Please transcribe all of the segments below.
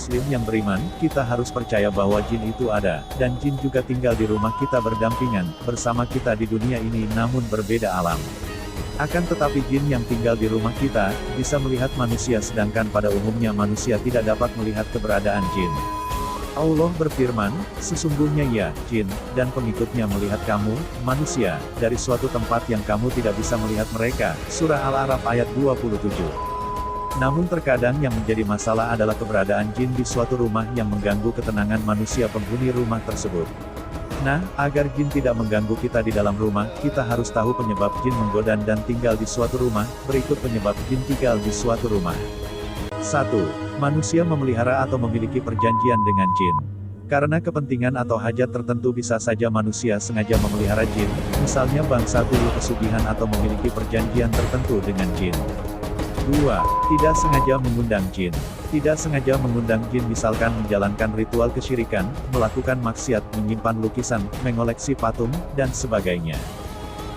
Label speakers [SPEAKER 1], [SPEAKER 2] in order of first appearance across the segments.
[SPEAKER 1] muslim yang beriman, kita harus percaya bahwa jin itu ada, dan jin juga tinggal di rumah kita berdampingan, bersama kita di dunia ini namun berbeda alam. Akan tetapi jin yang tinggal di rumah kita, bisa melihat manusia sedangkan pada umumnya manusia tidak dapat melihat keberadaan jin. Allah berfirman, sesungguhnya ya, jin, dan pengikutnya melihat kamu, manusia, dari suatu tempat yang kamu tidak bisa melihat mereka. Surah Al-A'raf ayat 27. Namun terkadang yang menjadi masalah adalah keberadaan jin di suatu rumah yang mengganggu ketenangan manusia penghuni rumah tersebut. Nah, agar jin tidak mengganggu kita di dalam rumah, kita harus tahu penyebab jin menggoda dan tinggal di suatu rumah. Berikut penyebab jin tinggal di suatu rumah. 1. Manusia memelihara atau memiliki perjanjian dengan jin. Karena kepentingan atau hajat tertentu bisa saja manusia sengaja memelihara jin, misalnya bangsa dulu pesugihan atau memiliki perjanjian tertentu dengan jin. 2. Tidak sengaja mengundang jin. Tidak sengaja mengundang jin misalkan menjalankan ritual kesyirikan, melakukan maksiat, menyimpan lukisan, mengoleksi patung, dan sebagainya.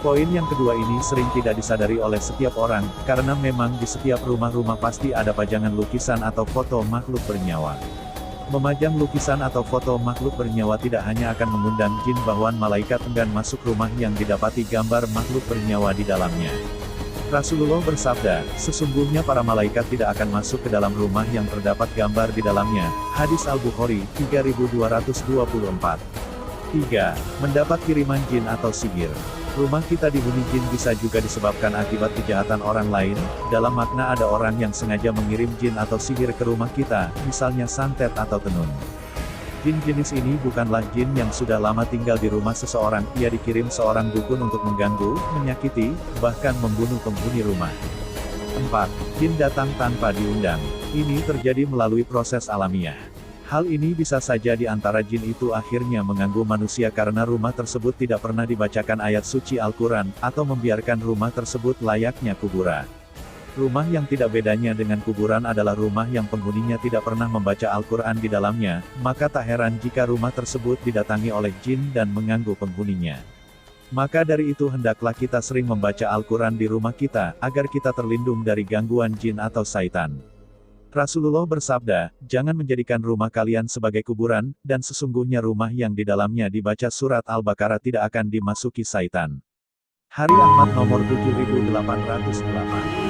[SPEAKER 1] Poin yang kedua ini sering tidak disadari oleh setiap orang, karena memang di setiap rumah-rumah pasti ada pajangan lukisan atau foto makhluk bernyawa. Memajang lukisan atau foto makhluk bernyawa tidak hanya akan mengundang jin bahwan malaikat enggan masuk rumah yang didapati gambar makhluk bernyawa di dalamnya. Rasulullah bersabda, sesungguhnya para malaikat tidak akan masuk ke dalam rumah yang terdapat gambar di dalamnya. Hadis Al-Bukhari, 3224. 3. Mendapat kiriman jin atau sihir. Rumah kita dihuni jin bisa juga disebabkan akibat kejahatan orang lain, dalam makna ada orang yang sengaja mengirim jin atau sihir ke rumah kita, misalnya santet atau tenun. Jin jenis ini bukanlah jin yang sudah lama tinggal di rumah seseorang, ia dikirim seorang dukun untuk mengganggu, menyakiti, bahkan membunuh penghuni rumah. 4. Jin datang tanpa diundang. Ini terjadi melalui proses alamiah. Hal ini bisa saja di antara jin itu akhirnya mengganggu manusia karena rumah tersebut tidak pernah dibacakan ayat suci Al-Quran, atau membiarkan rumah tersebut layaknya kuburan. Rumah yang tidak bedanya dengan kuburan adalah rumah yang penghuninya tidak pernah membaca Al-Quran di dalamnya, maka tak heran jika rumah tersebut didatangi oleh jin dan mengganggu penghuninya. Maka dari itu hendaklah kita sering membaca Al-Quran di rumah kita, agar kita terlindung dari gangguan jin atau syaitan. Rasulullah bersabda, jangan menjadikan rumah kalian sebagai kuburan, dan sesungguhnya rumah yang di dalamnya dibaca surat Al-Baqarah tidak akan dimasuki syaitan. Hari Ahmad nomor 7808.